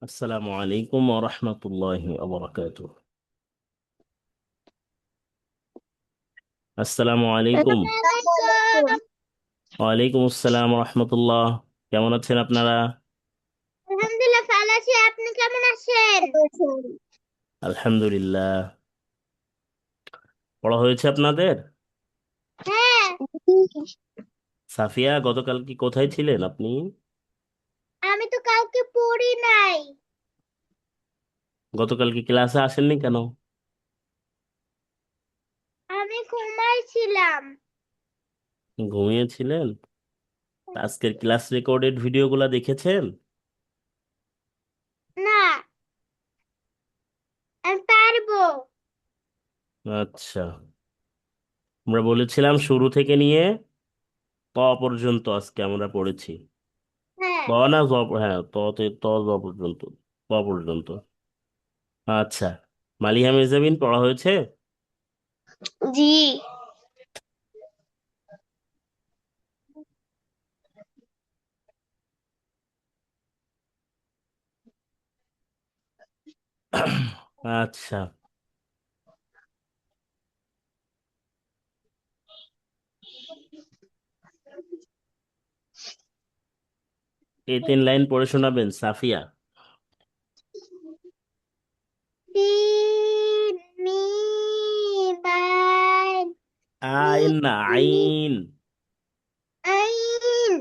আসসালামু আলাইকুম ওয়া রাহমাতুল্লাহি ওয়া বারাকাতুহু। আসসালামু আলাইকুম। আসসালামাইকুম। ওয়ালাইকুম আসসালাম ওয়া রাহমাতুল্লাহ। কেমন আছেন আপনারা? আলহামদুলিল্লাহ ভালো আছি, আপনি কেমন আছেন? আলহামদুলিল্লাহ। পড়া হয়েছে আপনাদের? হ্যাঁ। সাফিয়া, গতকাল কি কোথায় ছিলেন আপনি? আমি তো কাউকে পড়ি নাই। গতকাল কি ক্লাসে আসেননি কেন? আমি ঘুমাইছিলাম। ঘুমিয়েছিলেন? তা আজকের ক্লাস রেকর্ডেড ভিডিওগুলো দেখেছেন? না, আমি পারবো। আচ্ছা, আমরা বলেছিলাম শুরু থেকে নিয়ে ত পর্যন্ত আজকে আমরা পড়েছি। হ্যাঁ। ত না জ, হ্যাঁ ত জ পর্যন্ত, ত পর্যন্ত। আচ্ছা, মালিহা মেহজাবিন পড়া হয়েছে? জি। আচ্ছা, এই 3 লাইন পড়ে শোনাবেন সাফিয়া। তিন মিম আইন আইন না, মিম আইন। আইন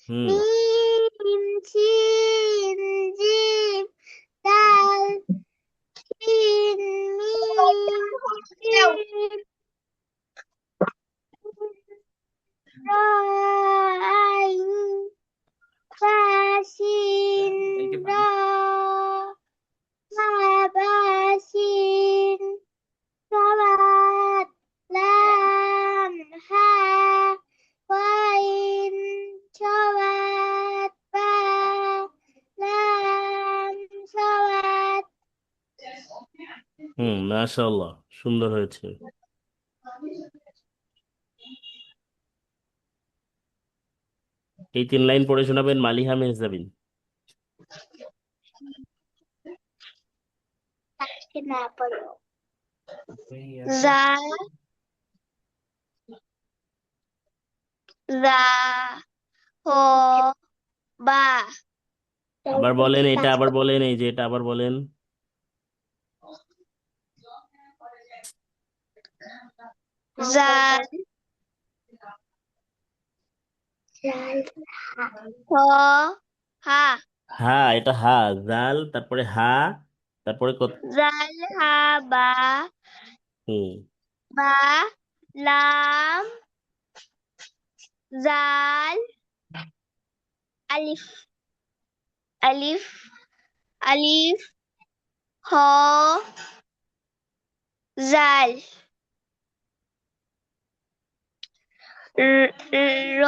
হুম। মিম সিন জিম দাল তিন মিম সিন রা আইন বাসিন রা মা বাসিন সাবাত লাম হা ওয়াইন সাবাত বা লাম সাবাত। মাশাআল্লাহ, সুন্দর হয়েছে। এই 3 লাইন পড়ে শোনাবেন মালিহা মেহজাবিন। আজকে না পড়ো। জা জা হো বা। আবার বলেন, এটা আবার বলেন, এই যে এটা আবার বলেন। জাল হ হা। হ্যাঁ, এটা হা। জাল, তারপরে হা, তারপরে জাল হা বা হুম। বা লাম জাল আলিফ আলিফ আলিফ হ জাল র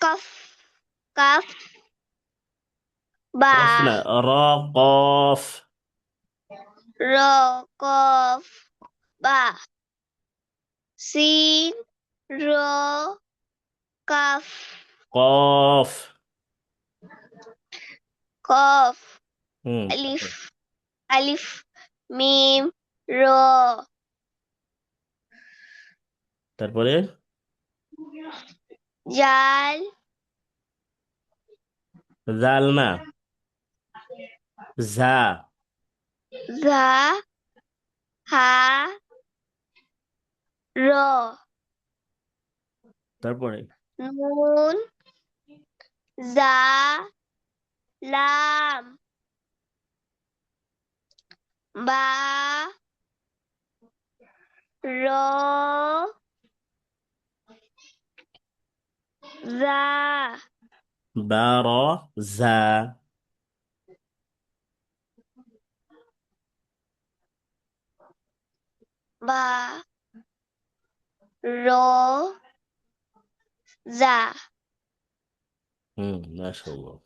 কফ কফ বা কফ না, র, কফ। র কফ বা সিন র কাফ কফ। কফ আলিফ তারপরে আলিফ মিম র তারপরে জাল জাল না, ঝা। ঝা হা র তারপরে নুন জা লাম বা র জা বার, জা। বা র জা। মাশাআল্লাহ।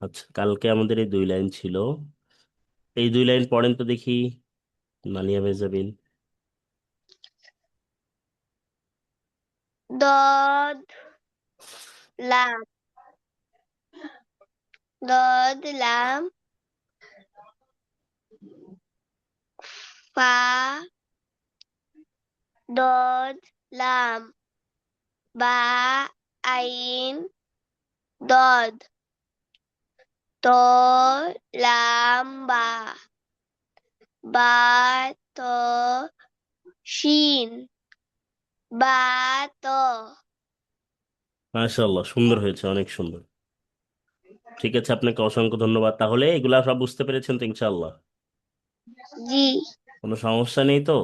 আচ্ছা, কালকে আমাদের এই 2 লাইন ছিল। এই 2 লাইন পড়েন তো দেখি, মানিয়া মেজাবিন। দদ লাম, দদ লাম, ফা, দদ লাম, বা, আইন, দদ, ত, লাম, বা, ত, শিন, বা, ত। মাশাআল্লাহ, সুন্দর হয়েছে, অনেক সুন্দর। ঠিক আছে, আপনাকে অসংখ্য ধন্যবাদ। তাহলে এগুলা সব বুঝতে পেরেছেন তো ইনশাআল্লাহ? জি। কোনো সমস্যা নেই তো?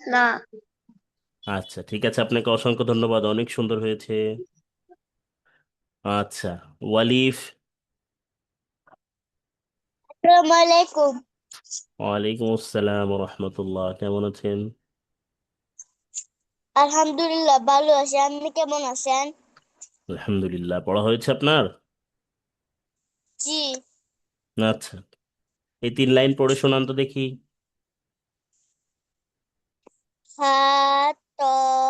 না। আচ্ছা, ঠিক আছে, আপনাকে অসংখ্য ধন্যবাদ, অনেক সুন্দর হয়েছে। আচ্ছা, ওয়ালিফ। আসসালামু আলাইকুম। ওয়ালাইকুম আসসালাম রহমতুল্লাহ, কেমন আছেন? আলহামদুলিল্লাহ ভালো আছি, আপনি কেমন আছেন? আলহামদুলিল্লাহ। পড়া হয়েছে আপনার? জি। আচ্ছা, এই 3 লাইন পড়ে শোনান তো দেখি। হাতবা,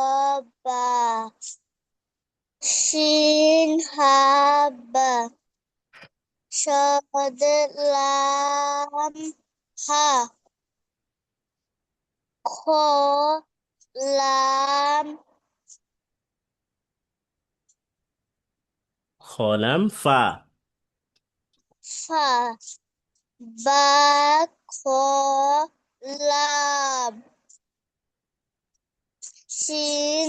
শিন হাবা, সদ লাম হা, খ লাম খলাম ফা। ফা, বা, খ লাম, শিন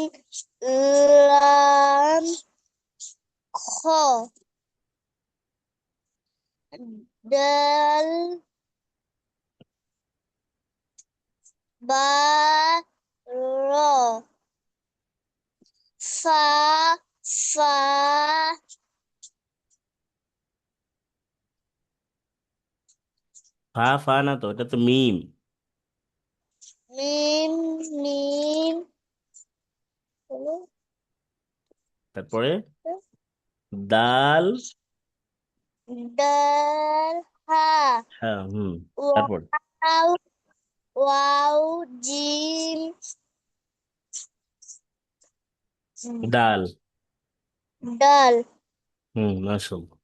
লাম, খ, দাল, বা, র, ফা, ফা, ফা ফা না তো, এটা তো মিম। মিম, মিম, তারপরে দাল। ডাল, হা, হ্যাঁ, হুম। তারপর ওয়াও, ওয়াও, জিম, ডাল। ডাল। হুম, মাশাআল্লাহ।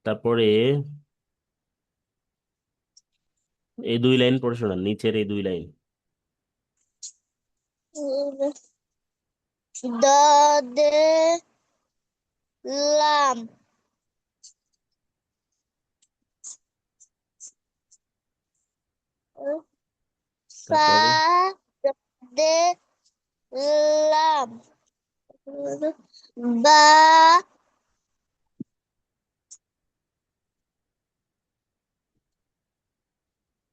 তারপরে এই 2 লাইন পড়ে শোনান, নিচের এই 2 লাইন। দদে লাম, সা, তারপরে দে লাম, বা,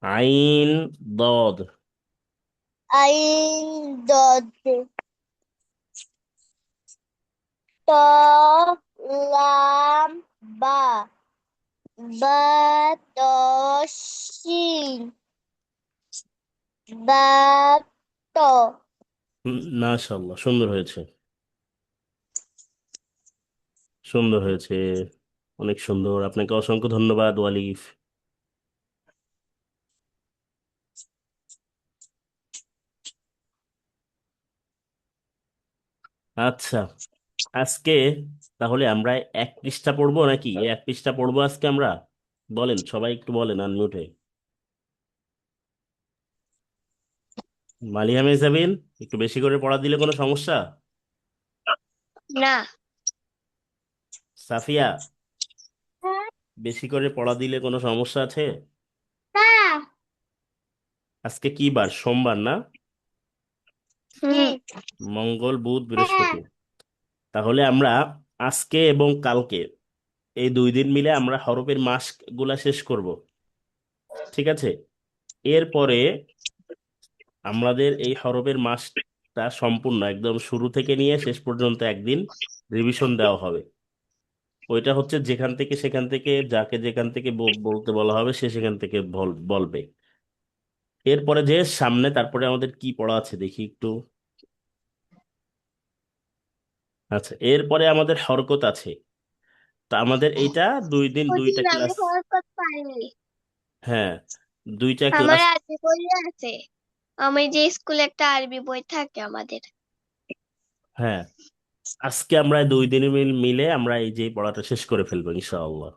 আইন দদ। আইন, দদ, ত, লাম, বা, বা, ত, শিন, বা, ত। মাশাআল্লাহ, সুন্দর হয়েছে, সুন্দর হয়েছে, অনেক সুন্দর। আপনাকে অসংখ্য ধন্যবাদ ওয়ালিফ। আচ্ছা, আজকে তাহলে আমরা 1 পৃষ্ঠা পড়বো নাকি? 1 পৃষ্ঠা পড়বো আজকে আমরা। বলেন, সবাই একটু বলেন আনমিউটে। মালিহা মেহজাবিন, একটু বেশি করে পড়া দিলে কোনো সমস্যা? না। সাফিয়া, বেশি করে পড়া দিলে কোনো সমস্যা আছে? না। আজকে কি বার? সোমবার না? হুম। মঙ্গল, বুধ, হ্যাঁ। বৃহস্পতি। তাহলে আমরা আজকে এবং কালকে এই 2 দিন মিলে আমরা হরফের মাস গুলা শেষ করব। ঠিক আছে? এরপরে আমাদের এই হরফের মাসটা সম্পূর্ণ একদম শুরু থেকে নিয়ে শেষ পর্যন্ত একদিন রিভিশন দেওয়া হবে। ওইটা হচ্ছে যেখান থেকে সেখান থেকে যাকে যেখান থেকে বলতে বলা হবে সে সেখান থেকে বলবে। এরপরে যে সামনে তারপরে আমাদের কি পড়া আছে দেখি একটু। আচ্ছা, এরপরে আমাদের হরকত আছে। তা আমাদের এইটা 2 দিন ওদিন 2টা আমি ক্লাস। হরকত পাইনি। হ্যাঁ, 2টা ক্লাস। আমার আরবি বই আছে। আমি যে স্কুলে একটা আরবি বই থাকে আমাদের। হ্যাঁ, আজকে আমরা 2 দিনে মিলে আমরা এই যে পড়াটা শেষ করে ফেলবো ইনশাআল্লাহ।